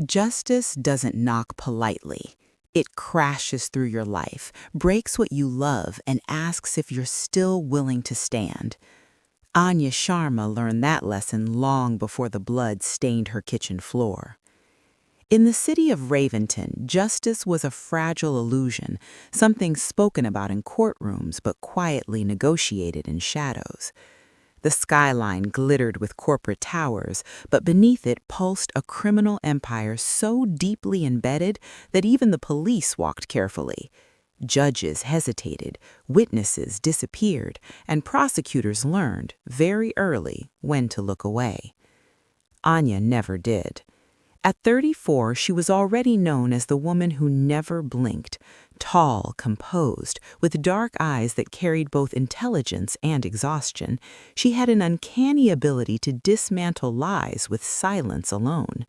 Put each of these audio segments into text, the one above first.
Justice doesn't knock politely. It crashes through your life, breaks what you love, and asks if you're still willing to stand. Anya Sharma learned that lesson long before the blood stained her kitchen floor. In the city of Raventon, justice was a fragile illusion, something spoken about in courtrooms but quietly negotiated in shadows. The skyline glittered with corporate towers, but beneath it pulsed a criminal empire so deeply embedded that even the police walked carefully. Judges hesitated, witnesses disappeared, and prosecutors learned, very early, when to look away. Anya never did. At 34, she was already known as the woman who never blinked, tall, composed, with dark eyes that carried both intelligence and exhaustion. She had an uncanny ability to dismantle lies with silence alone.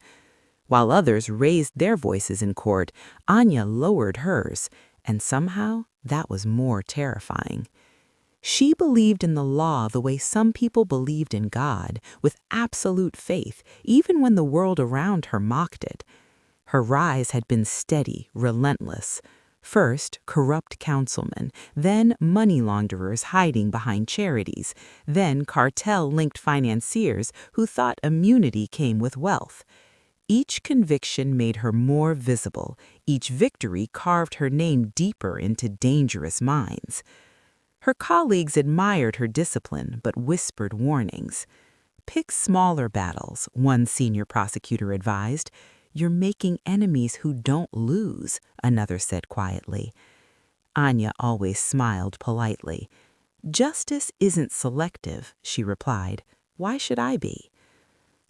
While others raised their voices in court, Anya lowered hers, and somehow that was more terrifying. She believed in the law the way some people believed in God, with absolute faith, even when the world around her mocked it. Her rise had been steady, relentless. First, corrupt councilmen, then money launderers hiding behind charities, then cartel-linked financiers who thought immunity came with wealth. Each conviction made her more visible. Each victory carved her name deeper into dangerous minds. Her colleagues admired her discipline, but whispered warnings. "Pick smaller battles," one senior prosecutor advised. "You're making enemies who don't lose," another said quietly. Anya always smiled politely. "Justice isn't selective," she replied. "Why should I be?"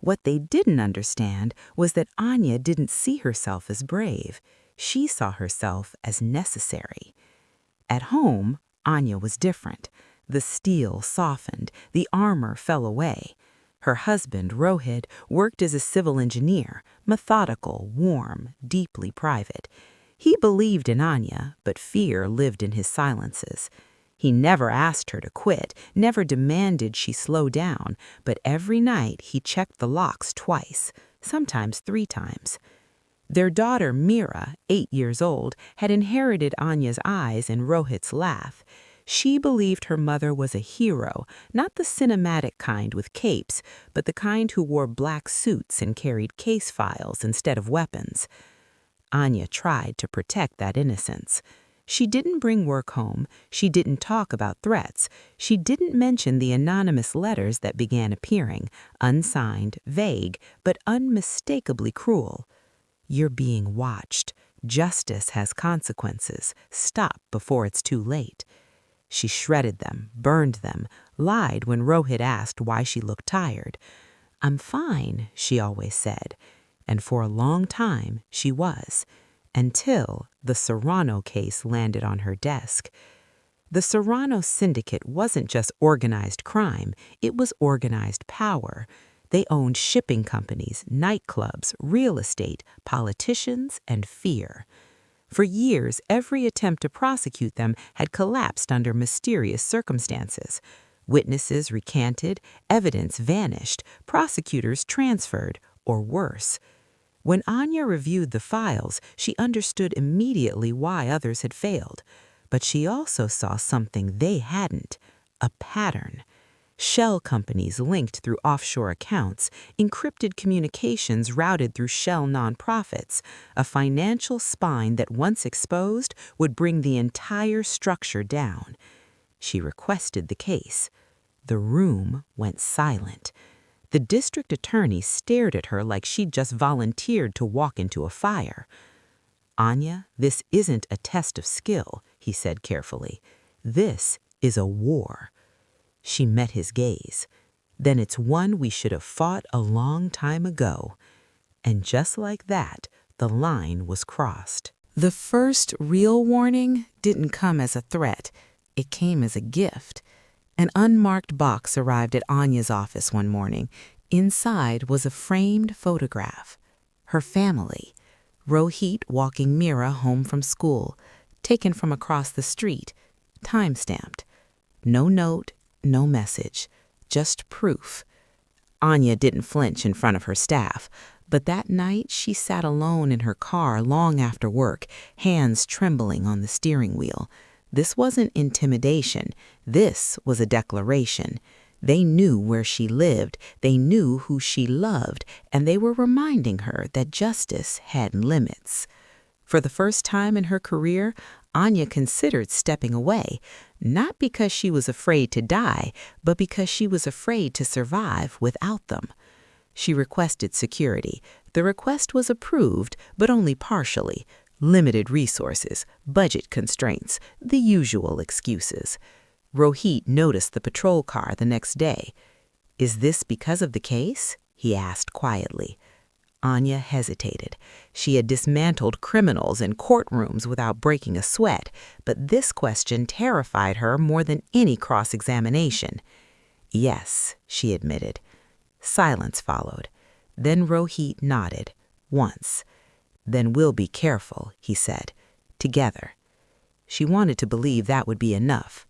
What they didn't understand was that Anya didn't see herself as brave. She saw herself as necessary. At home, Anya was different. The steel softened, the armor fell away. Her husband, Rohit, worked as a civil engineer, methodical, warm, deeply private. He believed in Anya, but fear lived in his silences. He never asked her to quit, never demanded she slow down, but every night he checked the locks twice, sometimes 3 times. Their daughter, Meera, 8 years old, had inherited Anya's eyes and Rohit's laugh. She believed her mother was a hero, not the cinematic kind with capes, but the kind who wore black suits and carried case files instead of weapons. Anya tried to protect that innocence. She didn't bring work home. She didn't talk about threats. She didn't mention the anonymous letters that began appearing, unsigned, vague, but unmistakably cruel. "You're being watched. Justice has consequences. Stop before it's too late." She shredded them, burned them, lied when Rohit asked why she looked tired. "I'm fine," she always said. And for a long time, she was, until the Serrano case landed on her desk. The Serrano syndicate wasn't just organized crime, it was organized power. They owned shipping companies, nightclubs, real estate, politicians, and fear. For years, every attempt to prosecute them had collapsed under mysterious circumstances. Witnesses recanted, evidence vanished, prosecutors transferred, or worse. When Anya reviewed the files, she understood immediately why others had failed. But she also saw something they hadn't: a pattern. Shell companies linked through offshore accounts, encrypted communications routed through shell nonprofits, a financial spine that once exposed would bring the entire structure down. She requested the case. The room went silent. The district attorney stared at her like she'd just volunteered to walk into a fire. "Anya, this isn't a test of skill," he said carefully. "This is a war." She met his gaze. "Then it's one we should have fought a long time ago." And just like that, the line was crossed. The first real warning didn't come as a threat. It came as a gift. An unmarked box arrived at Anya's office one morning. Inside was a framed photograph. Her family. Rohit walking Meera home from school, taken from across the street, time-stamped. No note, no message, just proof. Anya didn't flinch in front of her staff. But that night, she sat alone in her car long after work, hands trembling on the steering wheel. This wasn't intimidation. This was a declaration. They knew where she lived, they knew who she loved, and they were reminding her that justice had limits. For the first time in her career, Anya considered stepping away, not because she was afraid to die, but because she was afraid to survive without them. She requested security. The request was approved, but only partially. Limited resources, budget constraints, the usual excuses. Rohit noticed the patrol car the next day. "Is this because of the case?" he asked quietly. Anya hesitated. She had dismantled criminals in courtrooms without breaking a sweat, but this question terrified her more than any cross-examination. "Yes," she admitted. Silence followed. Then Rohit nodded, once. "Then we'll be careful," he said. "Together." She wanted to believe that would be enough.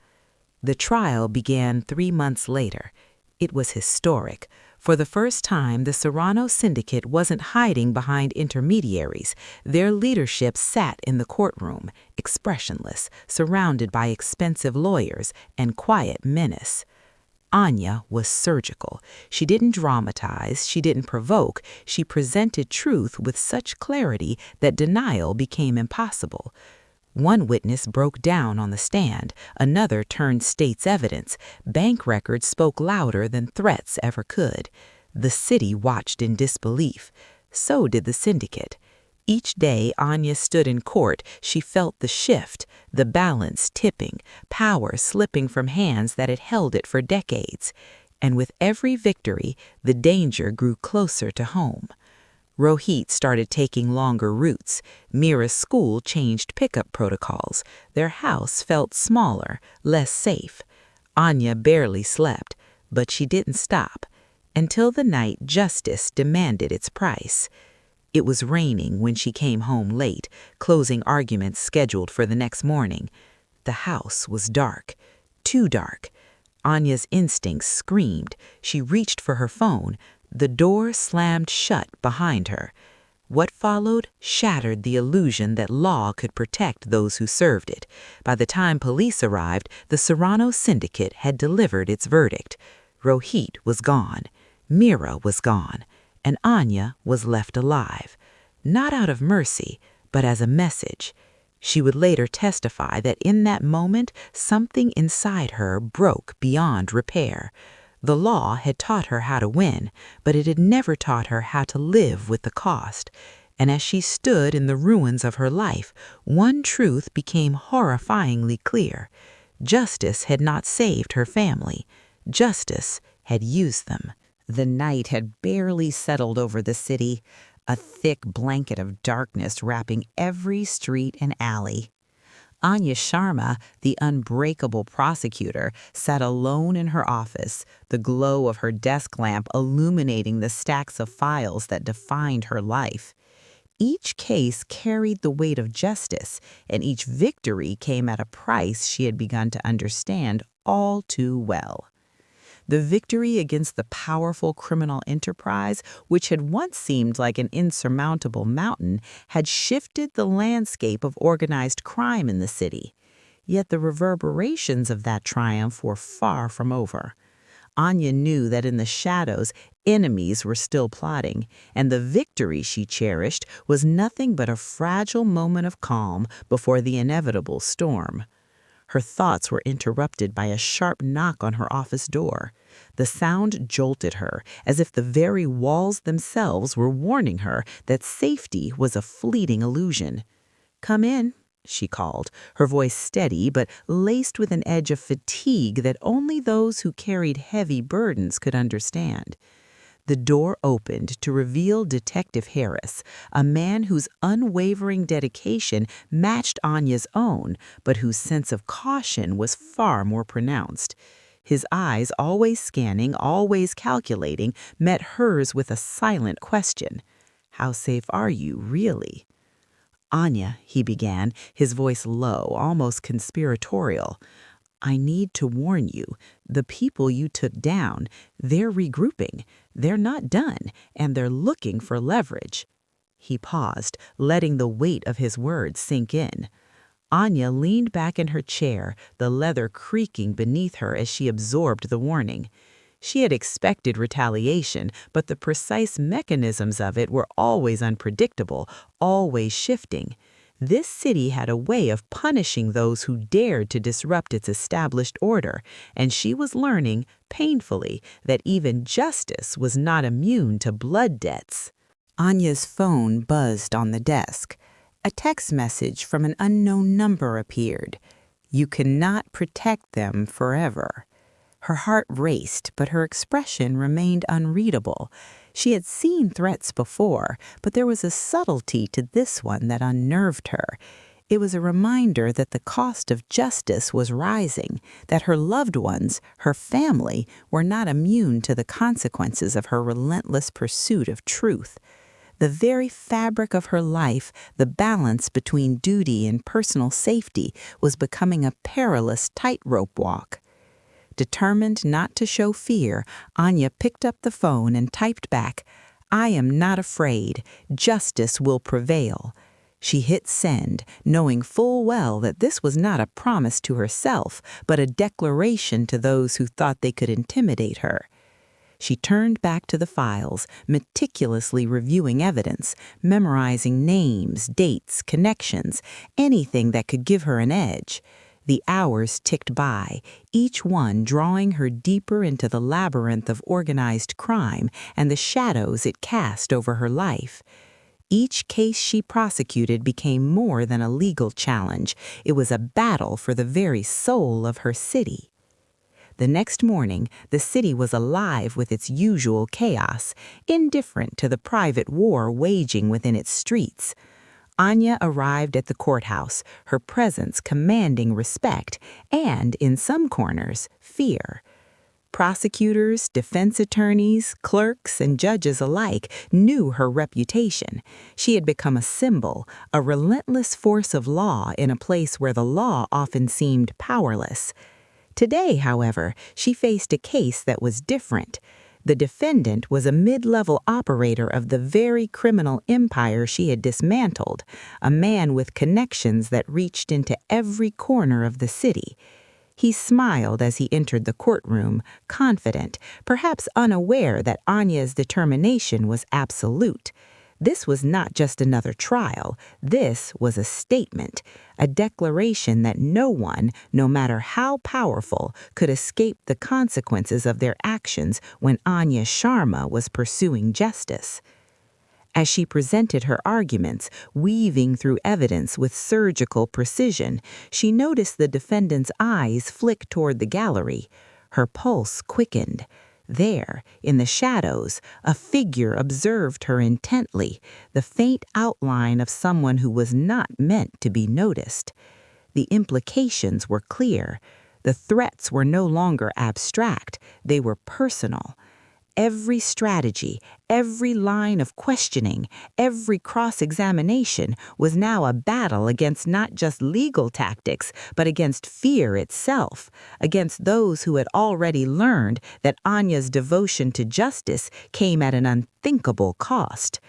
The trial began 3 months later. It was historic. For the first time, the Serrano Syndicate wasn't hiding behind intermediaries. Their leadership sat in the courtroom, expressionless, surrounded by expensive lawyers and quiet menace. Anya was surgical. She didn't dramatize, she didn't provoke, she presented truth with such clarity that denial became impossible. One witness broke down on the stand, another turned state's evidence. Bank records spoke louder than threats ever could. The city watched in disbelief. So did the syndicate. Each day Anya stood in court, she felt the shift, the balance tipping, power slipping from hands that had held it for decades. And with every victory, the danger grew closer to home. Rohit started taking longer routes. Mira's school changed pickup protocols. Their house felt smaller, less safe. Anya barely slept, but she didn't stop, until the night justice demanded its price. It was raining when she came home late, closing arguments scheduled for the next morning. The house was dark, too dark. Anya's instincts screamed. She reached for her phone. The door slammed shut behind her. What followed shattered the illusion that law could protect those who served it. By the time police arrived, the Serrano Syndicate had delivered its verdict. Rohit was gone. Mira was gone. And Anya was left alive. Not out of mercy, but as a message. She would later testify that in that moment, something inside her broke beyond repair. The law had taught her how to win, but it had never taught her how to live with the cost. And as she stood in the ruins of her life, one truth became horrifyingly clear. Justice had not saved her family. Justice had used them. The night had barely settled over the city, a thick blanket of darkness wrapping every street and alley. Anya Sharma, the unbreakable prosecutor, sat alone in her office, the glow of her desk lamp illuminating the stacks of files that defined her life. Each case carried the weight of justice, and each victory came at a price she had begun to understand all too well. The victory against the powerful criminal enterprise, which had once seemed like an insurmountable mountain, had shifted the landscape of organized crime in the city. Yet the reverberations of that triumph were far from over. Anya knew that in the shadows, enemies were still plotting, and the victory she cherished was nothing but a fragile moment of calm before the inevitable storm. Her thoughts were interrupted by a sharp knock on her office door. The sound jolted her, as if the very walls themselves were warning her that safety was a fleeting illusion. "Come in," she called, her voice steady but laced with an edge of fatigue that only those who carried heavy burdens could understand. The door opened to reveal Detective Harris, a man whose unwavering dedication matched Anya's own, but whose sense of caution was far more pronounced. His eyes, always scanning, always calculating, met hers with a silent question. "How safe are you, really?" "Anya," he began, his voice low, almost conspiratorial, "I need to warn you, the people you took down, they're regrouping. They're not done, and they're looking for leverage." He paused, letting the weight of his words sink in. Anya leaned back in her chair, the leather creaking beneath her as she absorbed the warning. She had expected retaliation, but the precise mechanisms of it were always unpredictable, always shifting. This city had a way of punishing those who dared to disrupt its established order, and she was learning, painfully, that even justice was not immune to blood debts. Anya's phone buzzed on the desk. A text message from an unknown number appeared. "You cannot protect them forever." Her heart raced, but her expression remained unreadable. She had seen threats before, but there was a subtlety to this one that unnerved her. It was a reminder that the cost of justice was rising, that her loved ones, her family, were not immune to the consequences of her relentless pursuit of truth. The very fabric of her life, the balance between duty and personal safety, was becoming a perilous tightrope walk. Determined not to show fear, Anya picked up the phone and typed back, "I am not afraid. Justice will prevail." She hit send, knowing full well that this was not a promise to herself, but a declaration to those who thought they could intimidate her. She turned back to the files, meticulously reviewing evidence, memorizing names, dates, connections, anything that could give her an edge. The hours ticked by, each one drawing her deeper into the labyrinth of organized crime and the shadows it cast over her life. Each case she prosecuted became more than a legal challenge. It was a battle for the very soul of her city. The next morning, the city was alive with its usual chaos, indifferent to the private war waging within its streets. Anya arrived at the courthouse, her presence commanding respect and, in some corners, fear. Prosecutors, defense attorneys, clerks, and judges alike knew her reputation. She had become a symbol, a relentless force of law in a place where the law often seemed powerless. Today, however, she faced a case that was different. The defendant was a mid-level operator of the very criminal empire she had dismantled, a man with connections that reached into every corner of the city. He smiled as he entered the courtroom, confident, perhaps unaware that Anya's determination was absolute. This was not just another trial. This was a statement, a declaration that no one, no matter how powerful, could escape the consequences of their actions when Anya Sharma was pursuing justice. As she presented her arguments, weaving through evidence with surgical precision, she noticed the defendant's eyes flick toward the gallery. Her pulse quickened. There, in the shadows, a figure observed her intently, the faint outline of someone who was not meant to be noticed. The implications were clear. The threats were no longer abstract, they were personal. Every strategy, every line of questioning, every cross-examination was now a battle against not just legal tactics, but against fear itself, against those who had already learned that Anya's devotion to justice came at an unthinkable cost.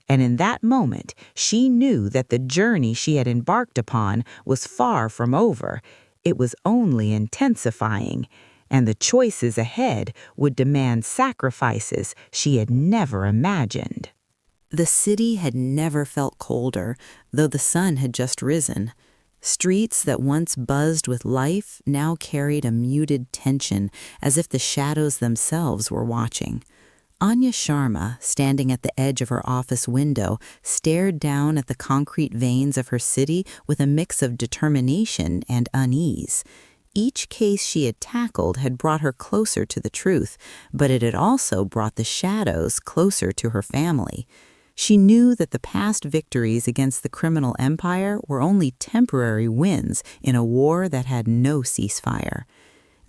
And in that moment, she knew that the journey she had embarked upon was far from over. It was only intensifying. And the choices ahead would demand sacrifices she had never imagined. The city had never felt colder, though the sun had just risen. Streets that once buzzed with life now carried a muted tension, as if the shadows themselves were watching. Anya Sharma, standing at the edge of her office window, stared down at the concrete veins of her city with a mix of determination and unease. Each case she had tackled had brought her closer to the truth, but it had also brought the shadows closer to her family. She knew that the past victories against the criminal empire were only temporary wins in a war that had no ceasefire.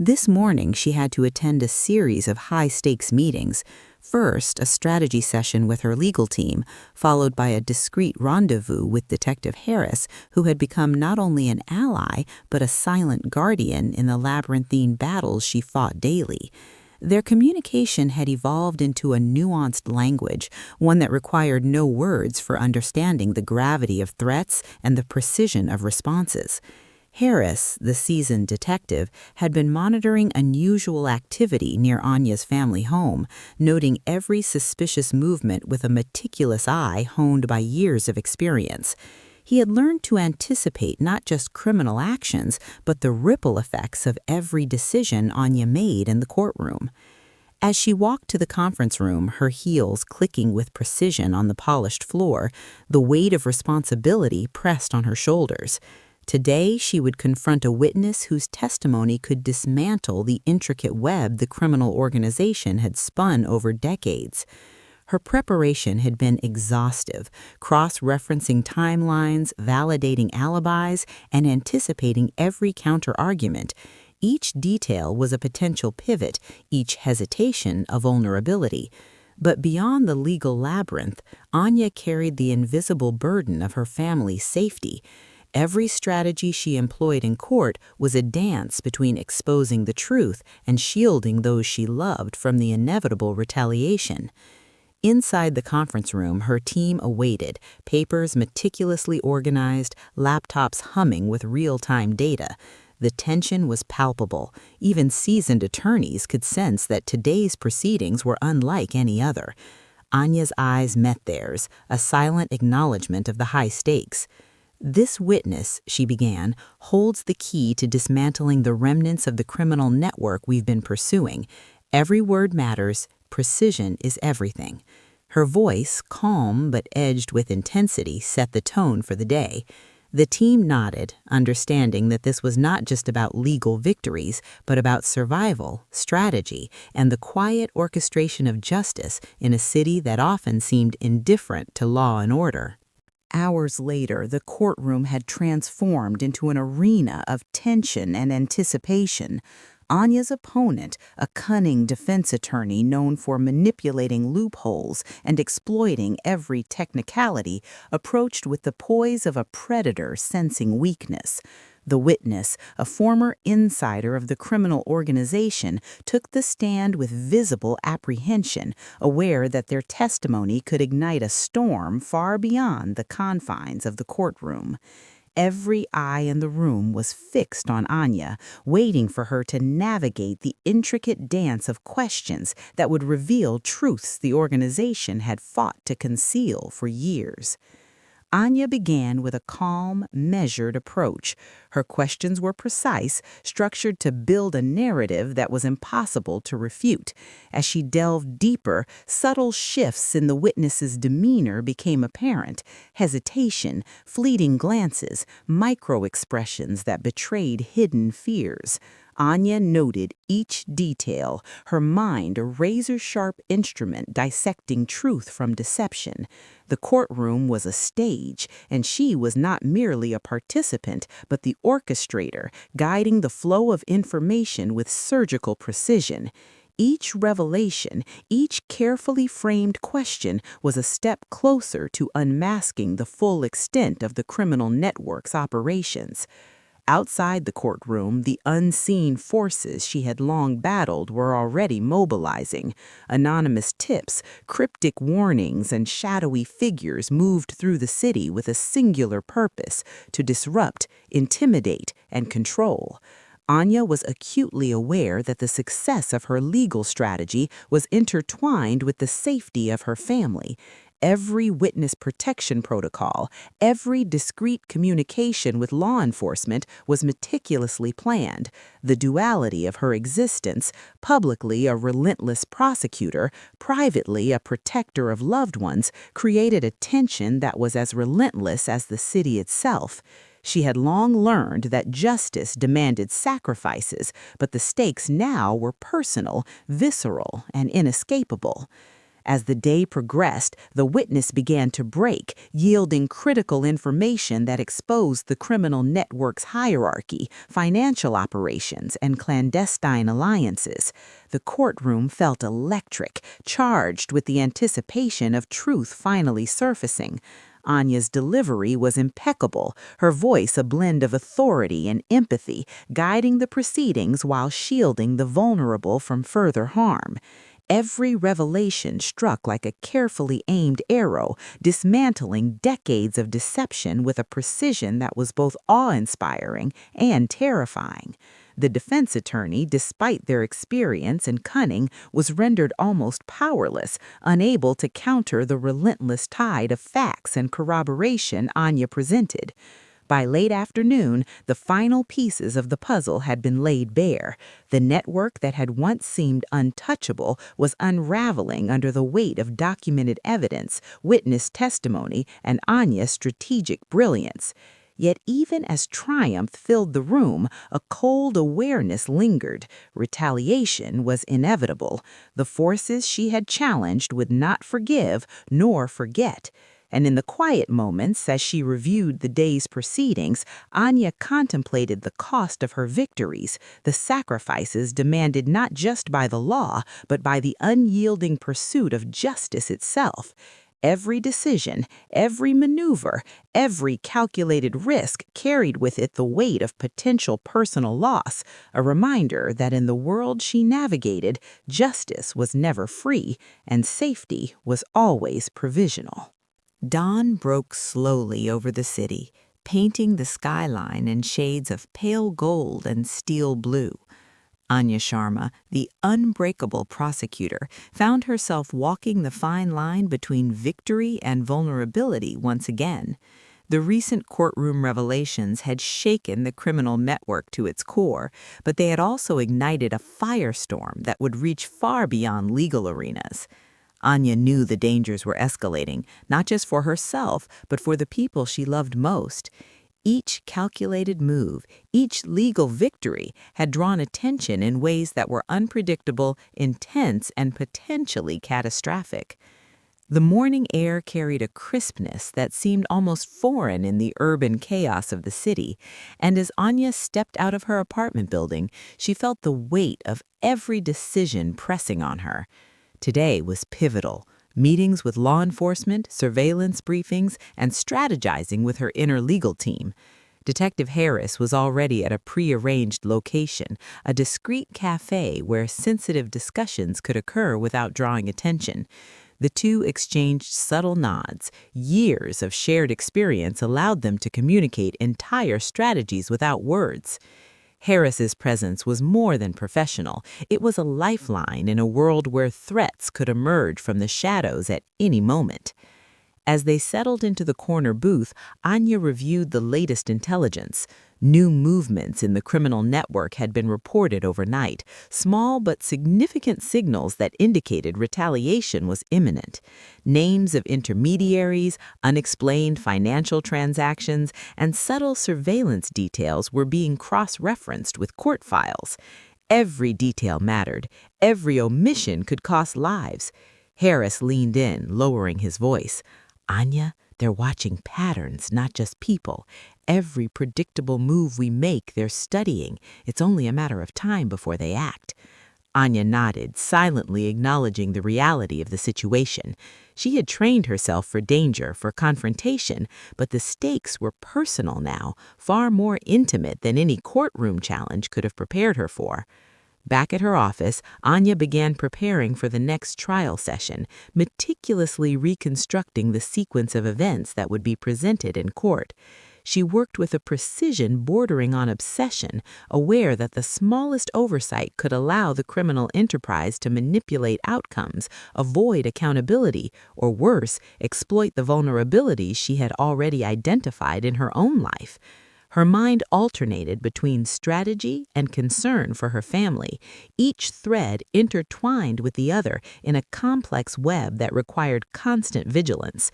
This morning, she had to attend a series of high-stakes meetings. First, a strategy session with her legal team, followed by a discreet rendezvous with Detective Harris, who had become not only an ally, but a silent guardian in the labyrinthine battles she fought daily. Their communication had evolved into a nuanced language, one that required no words for understanding the gravity of threats and the precision of responses. Harris, the seasoned detective, had been monitoring unusual activity near Anya's family home, noting every suspicious movement with a meticulous eye honed by years of experience. He had learned to anticipate not just criminal actions, but the ripple effects of every decision Anya made in the courtroom. As she walked to the conference room, her heels clicking with precision on the polished floor, the weight of responsibility pressed on her shoulders. Today, she would confront a witness whose testimony could dismantle the intricate web the criminal organization had spun over decades. Her preparation had been exhaustive, cross-referencing timelines, validating alibis, and anticipating every counter-argument. Each detail was a potential pivot, each hesitation a vulnerability. But beyond the legal labyrinth, Anya carried the invisible burden of her family's safety. Every strategy she employed in court was a dance between exposing the truth and shielding those she loved from the inevitable retaliation. Inside the conference room, her team awaited, papers meticulously organized, laptops humming with real-time data. The tension was palpable. Even seasoned attorneys could sense that today's proceedings were unlike any other. Anya's eyes met theirs, a silent acknowledgement of the high stakes. "This witness," she began, "holds the key to dismantling the remnants of the criminal network we've been pursuing. Every word matters. Precision is everything." Her voice, calm but edged with intensity, set the tone for the day. The team nodded, understanding that this was not just about legal victories, but about survival, strategy, and the quiet orchestration of justice in a city that often seemed indifferent to law and order. Hours later, the courtroom had transformed into an arena of tension and anticipation. Anya's opponent, a cunning defense attorney known for manipulating loopholes and exploiting every technicality, approached with the poise of a predator sensing weakness. The witness, a former insider of the criminal organization, took the stand with visible apprehension, aware that their testimony could ignite a storm far beyond the confines of the courtroom. Every eye in the room was fixed on Anya, waiting for her to navigate the intricate dance of questions that would reveal truths the organization had fought to conceal for years. Anya began with a calm, measured approach. Her questions were precise, structured to build a narrative that was impossible to refute. As she delved deeper, subtle shifts in the witness's demeanor became apparent: hesitation, fleeting glances, micro-expressions that betrayed hidden fears. Anya noted each detail, her mind a razor-sharp instrument dissecting truth from deception. The courtroom was a stage, and she was not merely a participant, but the orchestrator, guiding the flow of information with surgical precision. Each revelation, each carefully framed question was a step closer to unmasking the full extent of the criminal network's operations. Outside the courtroom, the unseen forces she had long battled were already mobilizing. Anonymous tips, cryptic warnings, and shadowy figures moved through the city with a singular purpose: to disrupt, intimidate, and control. Anya was acutely aware that the success of her legal strategy was intertwined with the safety of her family. Every witness protection protocol, every discreet communication with law enforcement was meticulously planned. The duality of her existence, publicly a relentless prosecutor, privately a protector of loved ones, created a tension that was as relentless as the city itself. She had long learned that justice demanded sacrifices, but the stakes now were personal, visceral, and inescapable. As the day progressed, the witness began to break, yielding critical information that exposed the criminal network's hierarchy, financial operations, and clandestine alliances. The courtroom felt electric, charged with the anticipation of truth finally surfacing. Anya's delivery was impeccable, her voice a blend of authority and empathy, guiding the proceedings while shielding the vulnerable from further harm. Every revelation struck like a carefully aimed arrow, dismantling decades of deception with a precision that was both awe-inspiring and terrifying. The defense attorney, despite their experience and cunning, was rendered almost powerless, unable to counter the relentless tide of facts and corroboration Anya presented. By late afternoon, the final pieces of the puzzle had been laid bare. The network that had once seemed untouchable was unraveling under the weight of documented evidence, witness testimony, and Anya's strategic brilliance. Yet even as triumph filled the room, a cold awareness lingered. Retaliation was inevitable. The forces she had challenged would not forgive nor forget. And in the quiet moments, as she reviewed the day's proceedings, Anya contemplated the cost of her victories, the sacrifices demanded not just by the law, but by the unyielding pursuit of justice itself. Every decision, every maneuver, every calculated risk carried with it the weight of potential personal loss, a reminder that in the world she navigated, justice was never free, and safety was always provisional. Dawn broke slowly over the city, painting the skyline in shades of pale gold and steel blue. Anya Sharma, the unbreakable prosecutor, found herself walking the fine line between victory and vulnerability once again. The recent courtroom revelations had shaken the criminal network to its core, but they had also ignited a firestorm that would reach far beyond legal arenas. Anya knew the dangers were escalating, not just for herself, but for the people she loved most. Each calculated move, each legal victory had drawn attention in ways that were unpredictable, intense, and potentially catastrophic. The morning air carried a crispness that seemed almost foreign in the urban chaos of the city, and as Anya stepped out of her apartment building, she felt the weight of every decision pressing on her. Today was pivotal. Meetings with law enforcement, surveillance briefings, and strategizing with her inner legal team. Detective Harris was already at a prearranged location, a discreet cafe where sensitive discussions could occur without drawing attention. The two exchanged subtle nods. Years of shared experience allowed them to communicate entire strategies without words. Harris's presence was more than professional. It was a lifeline in a world where threats could emerge from the shadows at any moment. As they settled into the corner booth, Anya reviewed the latest intelligence. New movements in the criminal network had been reported overnight, small but significant signals that indicated retaliation was imminent. Names of intermediaries, unexplained financial transactions, and subtle surveillance details were being cross-referenced with court files. Every detail mattered. Every omission could cost lives. Harris leaned in, lowering his voice. Anya, they're watching patterns, not just people. Every predictable move we make, they're studying. It's only a matter of time before they act. Anya nodded, silently acknowledging the reality of the situation. She had trained herself for danger, for confrontation, but the stakes were personal now, far more intimate than any courtroom challenge could have prepared her for. Back at her office, Anya began preparing for the next trial session, meticulously reconstructing the sequence of events that would be presented in court. She worked with a precision bordering on obsession, aware that the smallest oversight could allow the criminal enterprise to manipulate outcomes, avoid accountability, or worse, exploit the vulnerabilities she had already identified in her own life. Her mind alternated between strategy and concern for her family, each thread intertwined with the other in a complex web that required constant vigilance.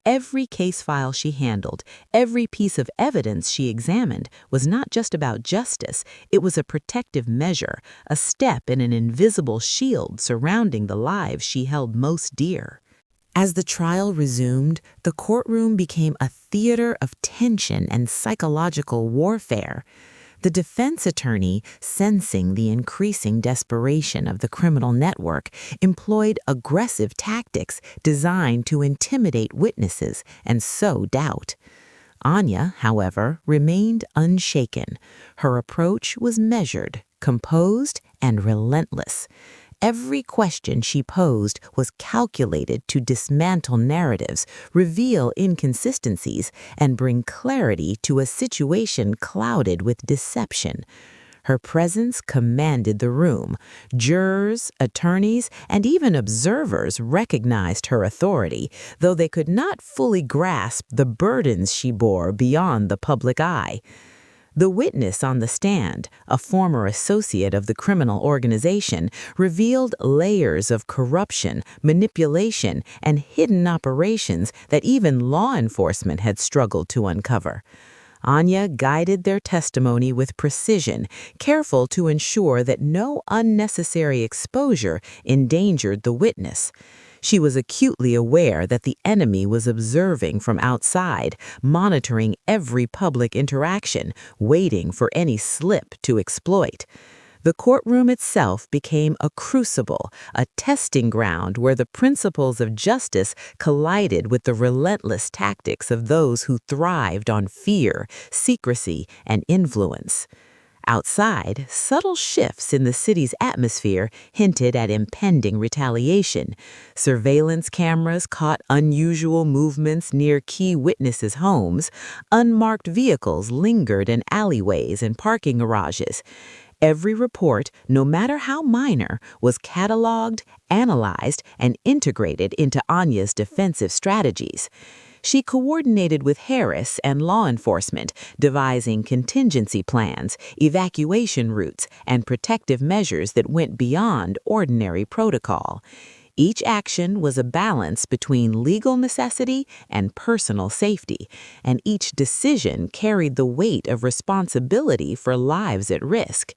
Every case file she handled, every piece of evidence she examined was not just about justice, it was a protective measure, a step in an invisible shield surrounding the lives she held most dear. As the trial resumed, the courtroom became a theater of tension and psychological warfare. The defense attorney, sensing the increasing desperation of the criminal network, employed aggressive tactics designed to intimidate witnesses and sow doubt. Anya, however, remained unshaken. Her approach was measured, composed, and relentless. Every question she posed was calculated to dismantle narratives, reveal inconsistencies, and bring clarity to a situation clouded with deception. Her presence commanded the room. Jurors, attorneys, and even observers recognized her authority, though they could not fully grasp the burdens she bore beyond the public eye. The witness on the stand, a former associate of the criminal organization, revealed layers of corruption, manipulation, and hidden operations that even law enforcement had struggled to uncover. Anya guided their testimony with precision, careful to ensure that no unnecessary exposure endangered the witness. She was acutely aware that the enemy was observing from outside, monitoring every public interaction, waiting for any slip to exploit. The courtroom itself became a crucible, a testing ground where the principles of justice collided with the relentless tactics of those who thrived on fear, secrecy, and influence. Outside, subtle shifts in the city's atmosphere hinted at impending retaliation. Surveillance cameras caught unusual movements near key witnesses' homes. Unmarked vehicles lingered in alleyways and parking garages. Every report, no matter how minor, was cataloged, analyzed, and integrated into Anya's defensive strategies. She coordinated with Harris and law enforcement, devising contingency plans, evacuation routes, and protective measures that went beyond ordinary protocol. Each action was a balance between legal necessity and personal safety, and each decision carried the weight of responsibility for lives at risk.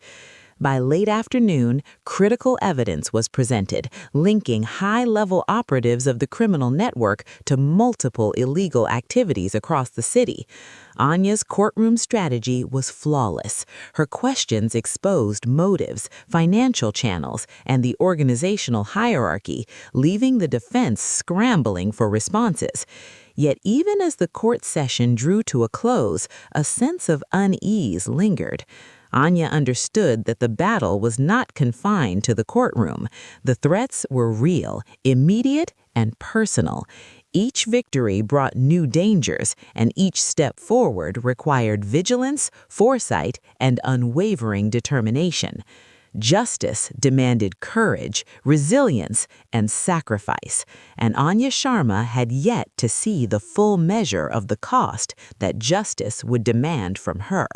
By late afternoon, critical evidence was presented, linking high-level operatives of the criminal network to multiple illegal activities across the city. Anya's courtroom strategy was flawless. Her questions exposed motives, financial channels, and the organizational hierarchy, leaving the defense scrambling for responses. Yet even as the court session drew to a close, a sense of unease lingered. Anya understood that the battle was not confined to the courtroom. The threats were real, immediate, and personal. Each victory brought new dangers, and each step forward required vigilance, foresight, and unwavering determination. Justice demanded courage, resilience, and sacrifice, and Anya Sharma had yet to see the full measure of the cost that justice would demand from her.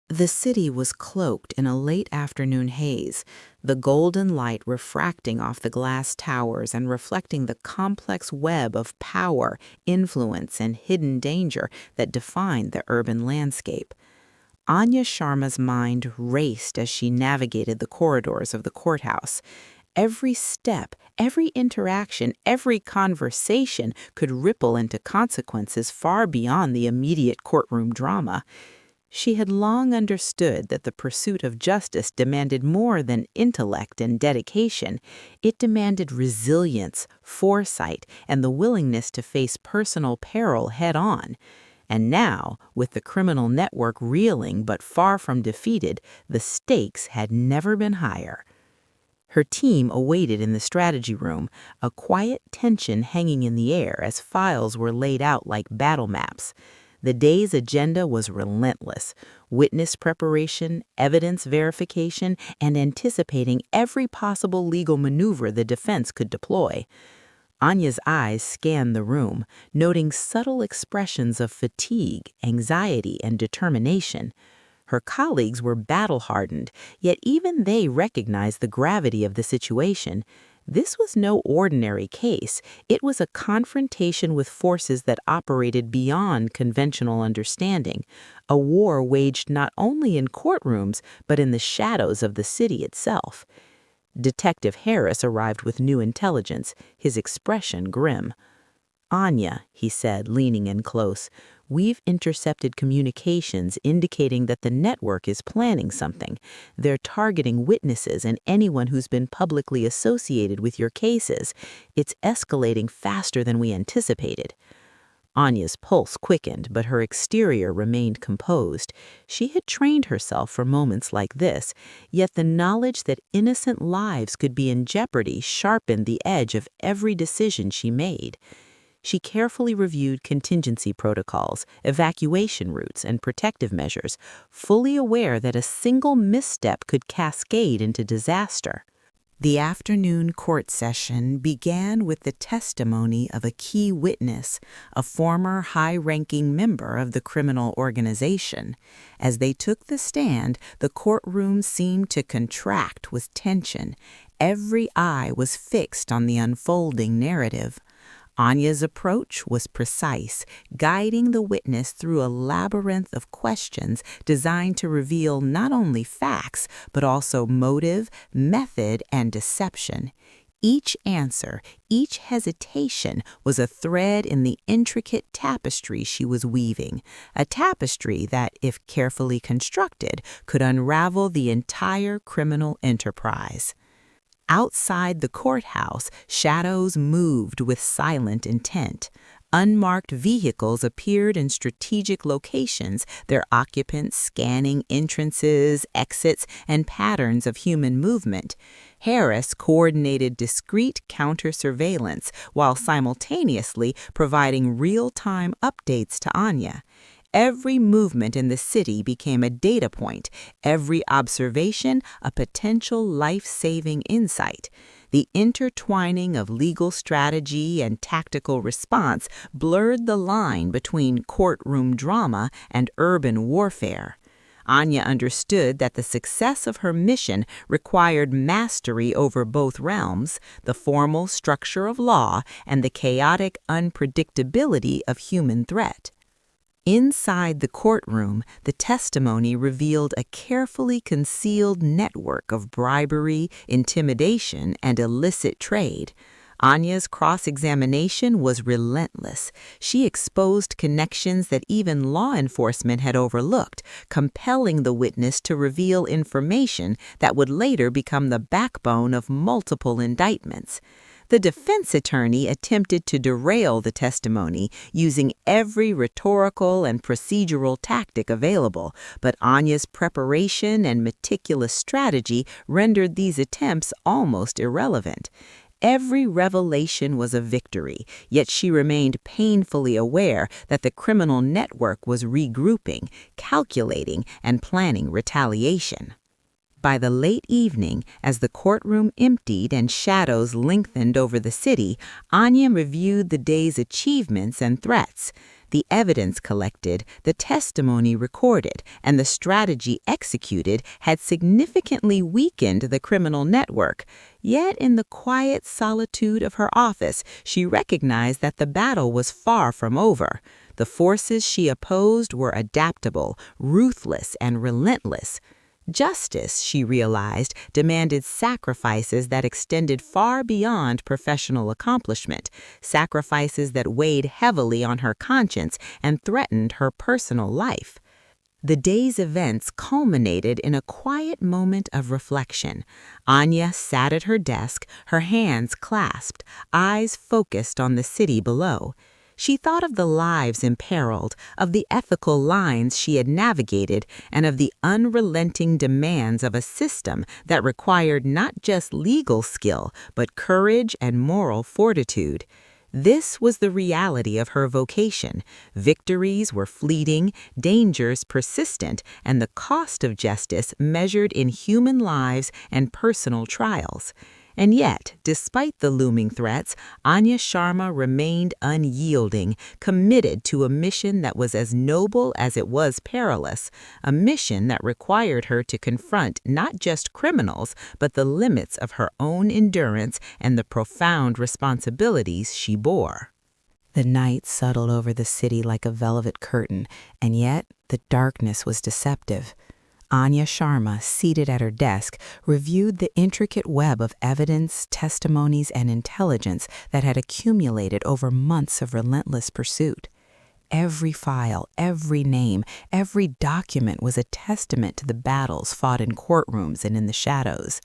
The city was cloaked in a late afternoon haze, the golden light refracting off the glass towers and reflecting the complex web of power, influence, and hidden danger that defined the urban landscape. Anya Sharma's mind raced as she navigated the corridors of the courthouse. Every step, every interaction, every conversation could ripple into consequences far beyond the immediate courtroom drama. She had long understood that the pursuit of justice demanded more than intellect and dedication. It demanded resilience, foresight, and the willingness to face personal peril head-on. And now, with the criminal network reeling but far from defeated, the stakes had never been higher. Her team awaited in the strategy room, a quiet tension hanging in the air as files were laid out like battle maps. The day's agenda was relentless: witness preparation, evidence verification, and anticipating every possible legal maneuver the defense could deploy. Anya's eyes scanned the room, noting subtle expressions of fatigue, anxiety, and determination. Her colleagues were battle-hardened, yet even they recognized the gravity of the situation. This was no ordinary case. It was a confrontation with forces that operated beyond conventional understanding, a war waged not only in courtrooms but in the shadows of the city itself. Detective Harris arrived with new intelligence, his expression grim. "Anya," he said, leaning in close, "we've intercepted communications indicating that the network is planning something. They're targeting witnesses and anyone who's been publicly associated with your cases. It's escalating faster than we anticipated." Anya's pulse quickened, but her exterior remained composed. She had trained herself for moments like this, yet the knowledge that innocent lives could be in jeopardy sharpened the edge of every decision she made. She carefully reviewed contingency protocols, evacuation routes, and protective measures, fully aware that a single misstep could cascade into disaster. The afternoon court session began with the testimony of a key witness, a former high-ranking member of the criminal organization. As they took the stand, the courtroom seemed to contract with tension. Every eye was fixed on the unfolding narrative. Anya's approach was precise, guiding the witness through a labyrinth of questions designed to reveal not only facts, but also motive, method, and deception. Each answer, each hesitation was a thread in the intricate tapestry she was weaving, a tapestry that, if carefully constructed, could unravel the entire criminal enterprise. Outside the courthouse, shadows moved with silent intent. Unmarked vehicles appeared in strategic locations, their occupants scanning entrances, exits, and patterns of human movement. Harris coordinated discreet counter-surveillance while simultaneously providing real-time updates to Anya. Every movement in the city became a data point, every observation a potential life-saving insight. The intertwining of legal strategy and tactical response blurred the line between courtroom drama and urban warfare. Anya understood that the success of her mission required mastery over both realms, the formal structure of law and the chaotic unpredictability of human threat. Inside the courtroom, the testimony revealed a carefully concealed network of bribery, intimidation, and illicit trade. Anya's cross-examination was relentless. She exposed connections that even law enforcement had overlooked, compelling the witness to reveal information that would later become the backbone of multiple indictments. The defense attorney attempted to derail the testimony using every rhetorical and procedural tactic available, but Anya's preparation and meticulous strategy rendered these attempts almost irrelevant. Every revelation was a victory, yet she remained painfully aware that the criminal network was regrouping, calculating, and planning retaliation. By the late evening, as the courtroom emptied and shadows lengthened over the city, Anya reviewed the day's achievements and threats. The evidence collected, the testimony recorded, and the strategy executed had significantly weakened the criminal network. Yet in the quiet solitude of her office, she recognized that the battle was far from over. The forces she opposed were adaptable, ruthless, and relentless. Justice, she realized, demanded sacrifices that extended far beyond professional accomplishment, sacrifices that weighed heavily on her conscience and threatened her personal life. The day's events culminated in a quiet moment of reflection. Anya sat at her desk, her hands clasped, eyes focused on the city below. She thought of the lives imperiled, of the ethical lines she had navigated, and of the unrelenting demands of a system that required not just legal skill, but courage and moral fortitude. This was the reality of her vocation. Victories were fleeting, dangers persistent, and the cost of justice measured in human lives and personal trials. And yet, despite the looming threats, Anya Sharma remained unyielding, committed to a mission that was as noble as it was perilous, a mission that required her to confront not just criminals, but the limits of her own endurance and the profound responsibilities she bore. The night settled over the city like a velvet curtain, and yet the darkness was deceptive. Anya Sharma, seated at her desk, reviewed the intricate web of evidence, testimonies, and intelligence that had accumulated over months of relentless pursuit. Every file, every name, every document was a testament to the battles fought in courtrooms and in the shadows.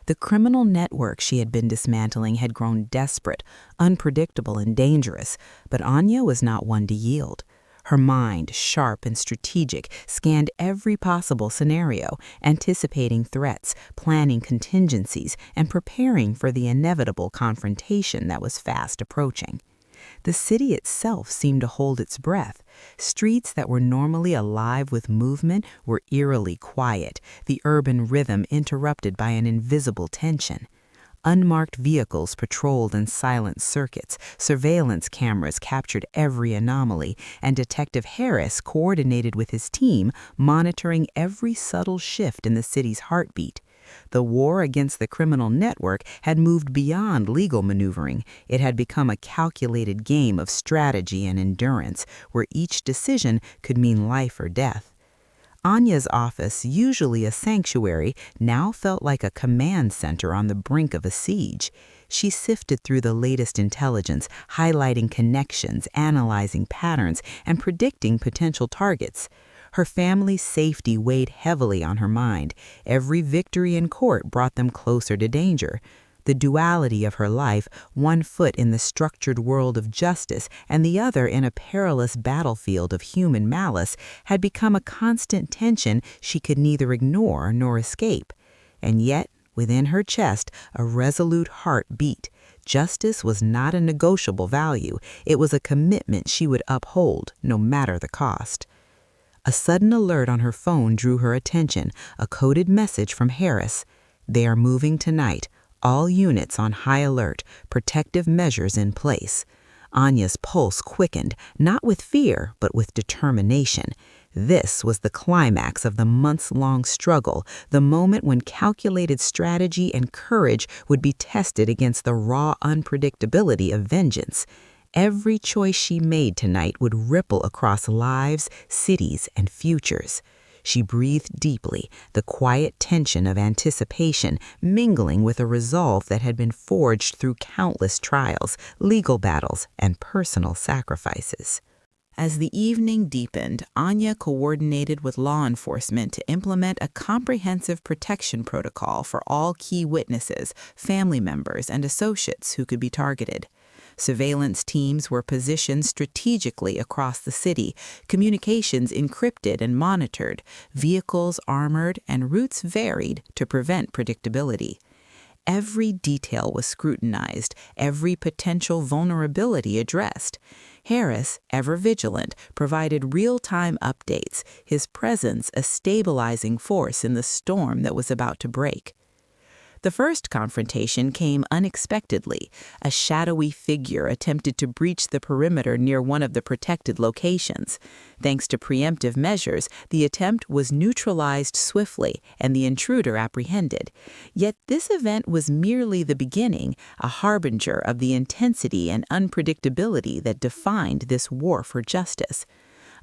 The criminal network she had been dismantling had grown desperate, unpredictable, and dangerous, but Anya was not one to yield. Her mind, sharp and strategic, scanned every possible scenario, anticipating threats, planning contingencies, and preparing for the inevitable confrontation that was fast approaching. The city itself seemed to hold its breath. Streets that were normally alive with movement were eerily quiet, the urban rhythm interrupted by an invisible tension. Unmarked vehicles patrolled in silent circuits, surveillance cameras captured every anomaly, and Detective Harris coordinated with his team, monitoring every subtle shift in the city's heartbeat. The war against the criminal network had moved beyond legal maneuvering. It had become a calculated game of strategy and endurance, where each decision could mean life or death. Anya's office, usually a sanctuary, now felt like a command center on the brink of a siege. She sifted through the latest intelligence, highlighting connections, analyzing patterns, and predicting potential targets. Her family's safety weighed heavily on her mind. Every victory in court brought them closer to danger. The duality of her life, one foot in the structured world of justice and the other in a perilous battlefield of human malice, had become a constant tension she could neither ignore nor escape. And yet, within her chest, a resolute heart beat. Justice was not a negotiable value. It was a commitment she would uphold, no matter the cost. A sudden alert on her phone drew her attention, a coded message from Harris. "They are moving tonight. All units on high alert, protective measures in place." Anya's pulse quickened, not with fear, but with determination. This was the climax of the months-long struggle, the moment when calculated strategy and courage would be tested against the raw unpredictability of vengeance. Every choice she made tonight would ripple across lives, cities, and futures. She breathed deeply, the quiet tension of anticipation mingling with a resolve that had been forged through countless trials, legal battles, and personal sacrifices. As the evening deepened, Anya coordinated with law enforcement to implement a comprehensive protection protocol for all key witnesses, family members, and associates who could be targeted. Surveillance teams were positioned strategically across the city, communications encrypted and monitored, vehicles armored, and routes varied to prevent predictability. Every detail was scrutinized, every potential vulnerability addressed. Harris, ever vigilant, provided real-time updates, his presence a stabilizing force in the storm that was about to break. The first confrontation came unexpectedly. A shadowy figure attempted to breach the perimeter near one of the protected locations. Thanks to preemptive measures, the attempt was neutralized swiftly and the intruder apprehended. Yet this event was merely the beginning, a harbinger of the intensity and unpredictability that defined this war for justice.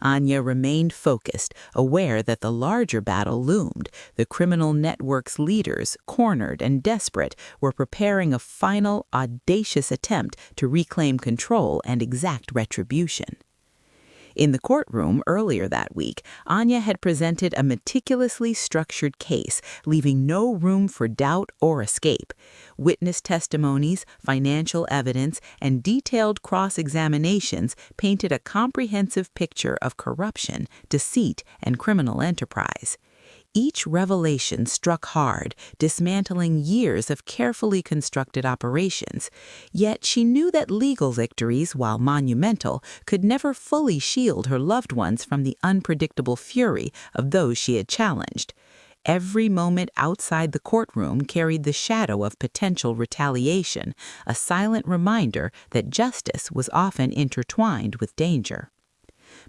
Anya remained focused, aware that the larger battle loomed. The criminal network's leaders, cornered and desperate, were preparing a final, audacious attempt to reclaim control and exact retribution. In the courtroom earlier that week, Anya had presented a meticulously structured case, leaving no room for doubt or escape. Witness testimonies, financial evidence, and detailed cross-examinations painted a comprehensive picture of corruption, deceit, and criminal enterprise. Each revelation struck hard, dismantling years of carefully constructed operations. Yet she knew that legal victories, while monumental, could never fully shield her loved ones from the unpredictable fury of those she had challenged. Every moment outside the courtroom carried the shadow of potential retaliation, a silent reminder that justice was often intertwined with danger.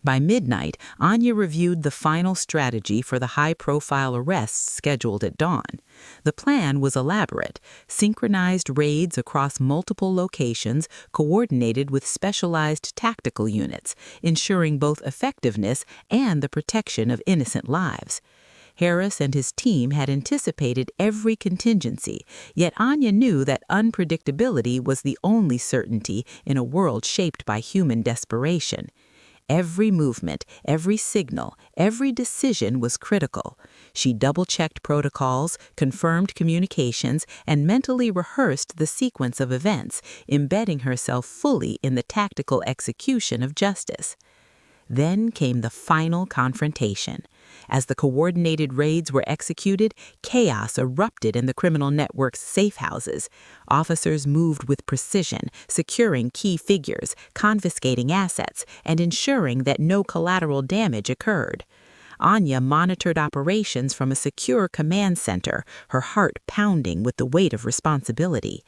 By midnight, Anya reviewed the final strategy for the high-profile arrests scheduled at dawn. The plan was elaborate: synchronized raids across multiple locations, coordinated with specialized tactical units, ensuring both effectiveness and the protection of innocent lives. Harris and his team had anticipated every contingency, yet Anya knew that unpredictability was the only certainty in a world shaped by human desperation. Every movement, every signal, every decision was critical. She double-checked protocols, confirmed communications, and mentally rehearsed the sequence of events, embedding herself fully in the tactical execution of justice. Then came the final confrontation. As the coordinated raids were executed, chaos erupted in the criminal network's safe houses. Officers moved with precision, securing key figures, confiscating assets, and ensuring that no collateral damage occurred. Anya monitored operations from a secure command center, her heart pounding with the weight of responsibility.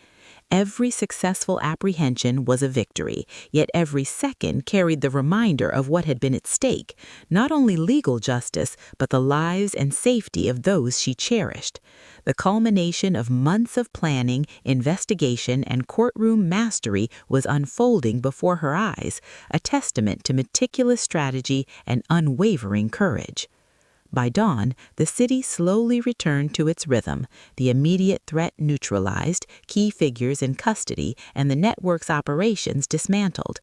Every successful apprehension was a victory, yet every second carried the reminder of what had been at stake, not only legal justice, but the lives and safety of those she cherished. The culmination of months of planning, investigation, and courtroom mastery was unfolding before her eyes, a testament to meticulous strategy and unwavering courage. By dawn, the city slowly returned to its rhythm, the immediate threat neutralized, key figures in custody, and the network's operations dismantled.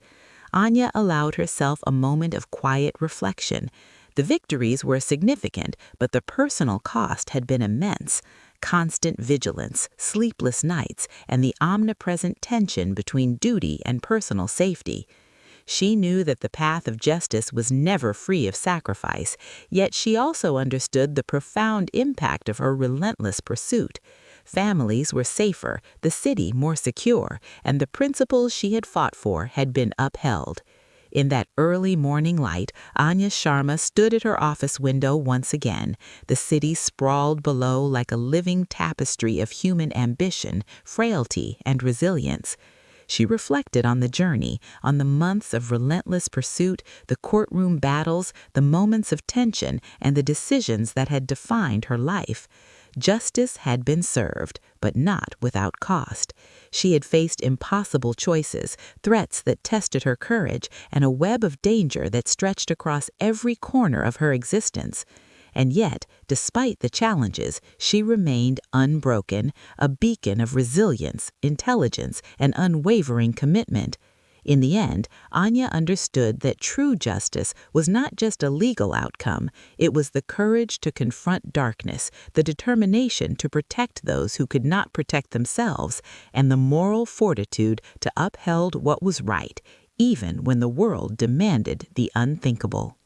Anya allowed herself a moment of quiet reflection. The victories were significant, but the personal cost had been immense. Constant vigilance, sleepless nights, and the omnipresent tension between duty and personal safety. She knew that the path of justice was never free of sacrifice, yet she also understood the profound impact of her relentless pursuit. Families were safer, the city more secure, and the principles she had fought for had been upheld. In that early morning light, Anya Sharma stood at her office window once again. The city sprawled below like a living tapestry of human ambition, frailty, and resilience. She reflected on the journey, on the months of relentless pursuit, the courtroom battles, the moments of tension, and the decisions that had defined her life. Justice had been served, but not without cost. She had faced impossible choices, threats that tested her courage, and a web of danger that stretched across every corner of her existence. And yet, despite the challenges, she remained unbroken, a beacon of resilience, intelligence, and unwavering commitment. In the end, Anya understood that true justice was not just a legal outcome, it was the courage to confront darkness, the determination to protect those who could not protect themselves, and the moral fortitude to uphold what was right, even when the world demanded the unthinkable.